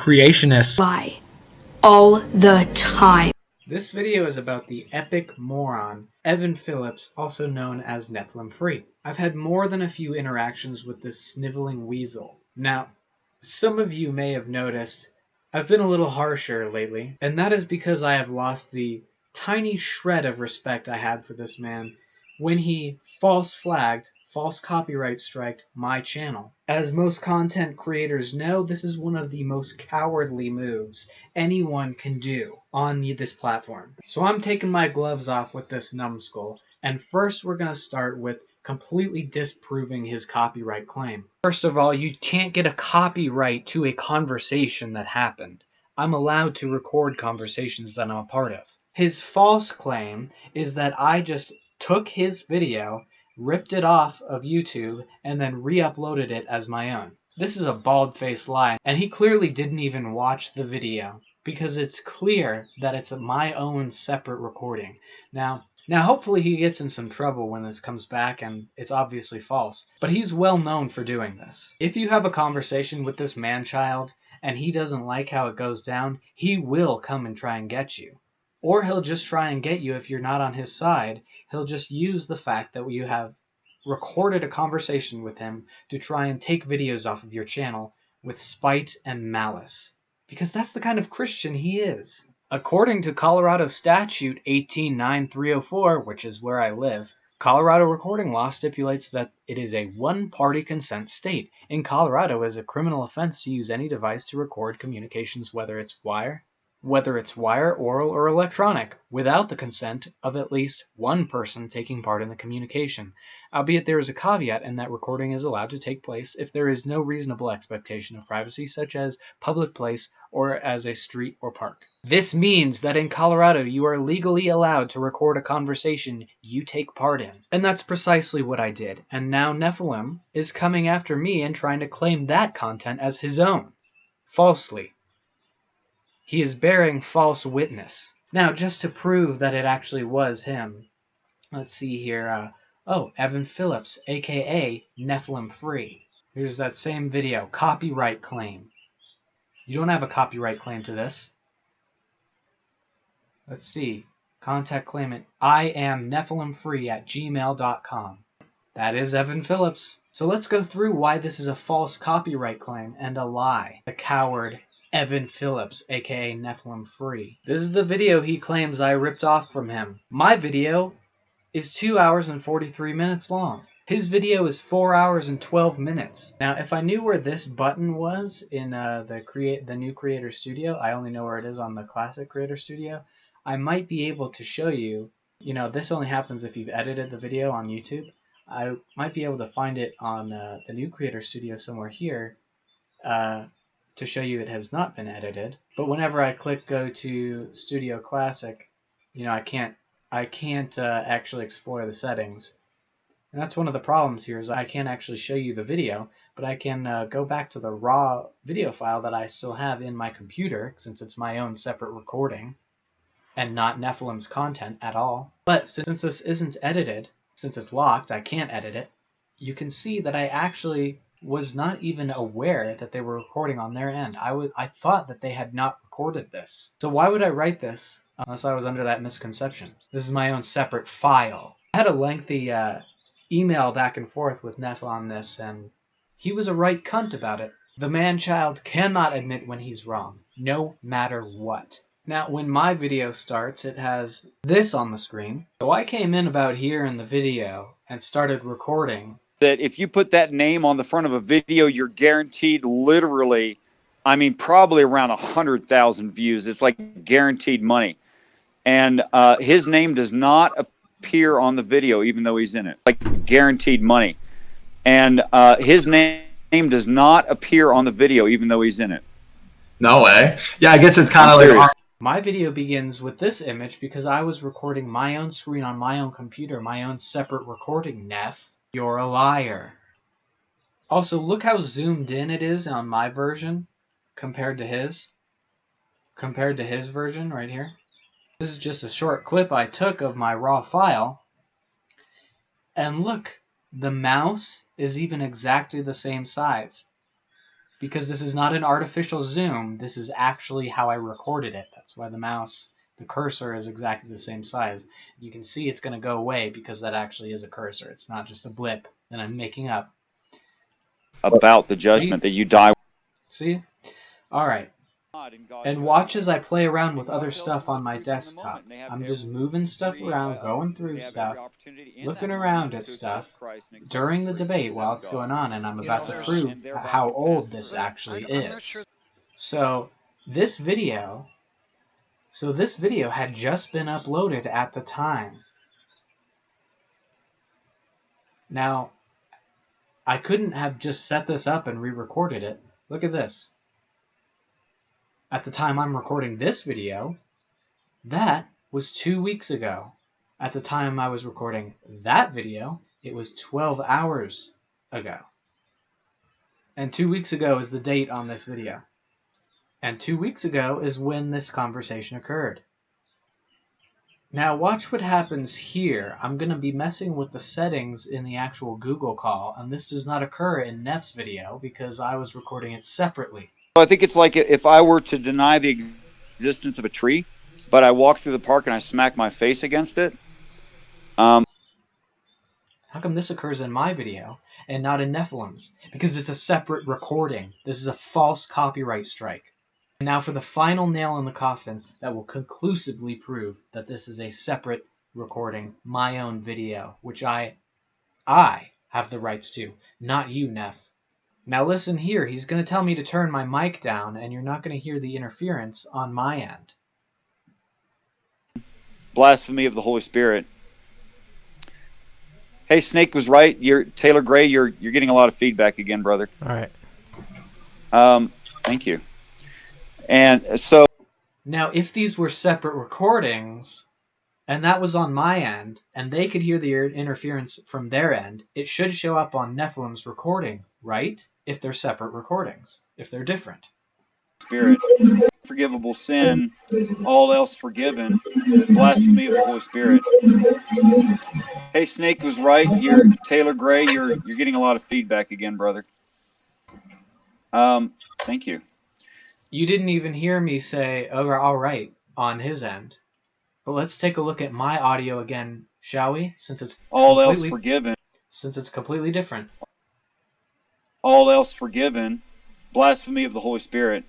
creationists lie all the time. This video is about the epic moron, Evan Phillips, also known as NephilimFree. I've had more than a few interactions with this sniveling weasel. Now, some of you may have noticed I've been a little harsher lately, and that is because I have lost the tiny shred of respect I had for this man when he false copyright striked my channel. As most content creators know, this is one of the most cowardly moves anyone can do on this platform. So I'm taking my gloves off with this numbskull, and first we're going to start with completely disproving his copyright claim. First of all, you can't get a copyright to a conversation that happened. I'm allowed to record conversations that I'm a part of. His false claim is that I just took his video, ripped it off of YouTube, and then re-uploaded it as my own. This is a bald-faced lie, and he clearly didn't even watch the video, because it's clear that it's my own separate recording. Now hopefully he gets in some trouble when this comes back and it's obviously false, but he's well known for doing this. If you have a conversation with this man-child and he doesn't like how it goes down, he will come and try and get you. Or he'll just try and get you if you're not on his side. He'll just use the fact that you have recorded a conversation with him to try and take videos off of your channel with spite and malice. Because that's the kind of Christian he is. According to Colorado Statute 189304, which is where I live, Colorado recording law stipulates that it is a one-party consent state. In Colorado, it is a criminal offense to use any device to record communications, whether it's wire, oral, or electronic, without the consent of at least one person taking part in the communication, albeit there is a caveat in that recording is allowed to take place if there is no reasonable expectation of privacy, such as public place or as a street or park. This means that in Colorado you are legally allowed to record a conversation you take part in. And that's precisely what I did, and now Nephilim is coming after me and trying to claim that content as his own, falsely. He is bearing false witness. Now, just to prove that it actually was him, let's see here. Evan Phillips, aka NephilimFree. Here's that same video. Copyright claim. You don't have a copyright claim to this. Let's see. Contact claimant. I am NephilimFree@gmail.com. That is Evan Phillips. So let's go through why this is a false copyright claim and a lie. The coward Evan Phillips, aka NephilimFree. This is the video he claims I ripped off from him. My video is 2 hours and 43 minutes long. His video is 4 hours and 12 minutes. Now, if I knew where this button was in the new Creator Studio, I only know where it is on the classic Creator Studio, I might be able to show you, this only happens if you've edited the video on YouTube. I might be able to find it on the new Creator Studio somewhere here, to show you it has not been edited. But whenever I click go to Studio Classic, I can't actually explore the settings. And that's one of the problems here, is I can't actually show you the video, but I can go back to the raw video file that I still have in my computer, since it's my own separate recording and not Nephilim's content at all. But since this isn't edited, since it's locked, I can't edit it, you can see that I actually was not even aware that they were recording on their end. I thought that they had not recorded this. So why would I write this unless I was under that misconception? This is my own separate file. I had a lengthy email back and forth with Neph on this, and he was a right cunt about it. The man-child cannot admit when he's wrong, no matter what. Now, when my video starts, it has this on the screen. So I came in about here in the video and started recording. That if you put that name on the front of a video, you're guaranteed literally, probably around 100,000 views. It's like guaranteed money. And his name does not appear on the video, even though he's in it. Like guaranteed money. And his name does not appear on the video, even though he's in it. No way. Yeah, I guess it's kind of like... My video begins with this image because I was recording my own screen on my own computer, my own separate recording, Neph. You're a liar. Also, look how zoomed in it is on my version compared to his. Compared to his version right here. This is just a short clip I took of my raw file. And look, the mouse is even exactly the same size. because this is not an artificial zoom. This is actually how I recorded it. That's why the cursor is exactly the same size. You can see it's going to go away because that actually is a cursor. It's not just a blip that I'm making up. About the judgment that you die. See? All right. And watch as I play around with other stuff on my desktop. I'm just moving stuff around, going through stuff, looking around at stuff during the debate while it's going on, and I'm about to prove how old this actually is. So this video had just been uploaded at the time. Now, I couldn't have just set this up and re-recorded it. Look at this. At the time I'm recording this video, that was 2 weeks ago. At the time I was recording that video, it was 12 hours ago. And 2 weeks ago is the date on this video. And 2 weeks ago is when this conversation occurred. Now watch what happens here. I'm going to be messing with the settings in the actual Google call, and this does not occur in Neph's video because I was recording it separately. I think it's like if I were to deny the existence of a tree, but I walk through the park and I smack my face against it. How come this occurs in my video and not in Nephilim's? Because it's a separate recording. This is a false copyright strike. And now for the final nail in the coffin that will conclusively prove that this is a separate recording, my own video, which I have the rights to, not you, Neph. Now listen here, he's going to tell me to turn my mic down, and you're not going to hear the interference on my end. Blasphemy of the Holy Spirit. Hey, Snake was right. Taylor Gray, you're getting a lot of feedback again, brother. All right. Thank you. And so now, if these were separate recordings, and that was on my end, and they could hear the interference from their end, it should show up on Nephilim's recording, right? If they're separate recordings, if they're different. Spirit, forgivable sin, all else forgiven, blasphemy of the Holy Spirit. Hey, Snake was right. Taylor Gray, you're getting a lot of feedback again, brother. Thank you. You didn't even hear me say, oh, all right, on his end. But let's take a look at my audio again, shall we? Since it's all else forgiven. Since it's completely different. All else forgiven, blasphemy of the Holy Spirit.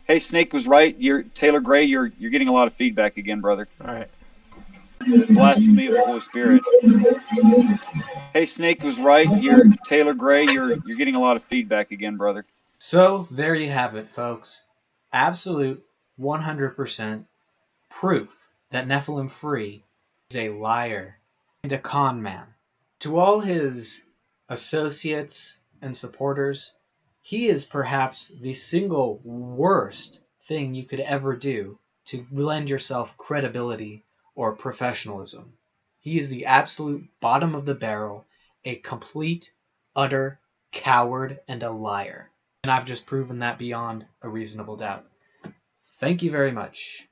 Hey, Snake was right. Taylor Gray, you're getting a lot of feedback again, brother. All right. Blasphemy of the Holy Spirit. Hey, Snake was right. Taylor Gray, you're getting a lot of feedback again, brother. So there you have it, folks. Absolute 100% proof that NephilimFree is a liar and a con man. To all his associates and supporters, he is perhaps the single worst thing you could ever do to lend yourself credibility or professionalism. He is the absolute bottom of the barrel, a complete, utter coward and a liar. And I've just proven that beyond a reasonable doubt. Thank you very much.